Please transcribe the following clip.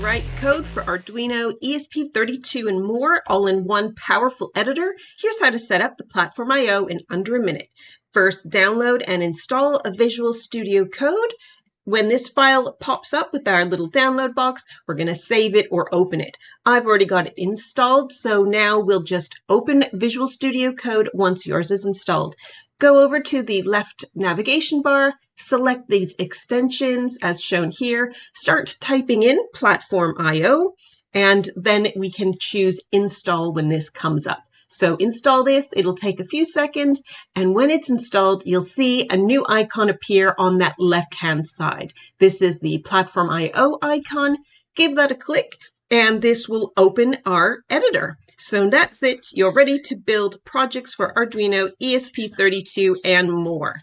write code for Arduino ESP32 and more, all in one powerful editor. Here's how to set up the Platform I/O in under a minute. First, download and install a Visual Studio Code. When this file pops up with our little download box, we're going to save it or open it. I've already got it installed, so now we'll just open Visual Studio Code once yours is installed. Go over to the left navigation bar, select these extensions as shown here, start typing in Platform I/O, and then we can choose Install when this comes up. So install this, it'll take a few seconds, and when it's installed, you'll see a new icon appear on that left-hand side. This is the Platform I/O icon. Give that a click, and this will open our editor. So that's it. You're ready to build projects for Arduino ESP32 and more.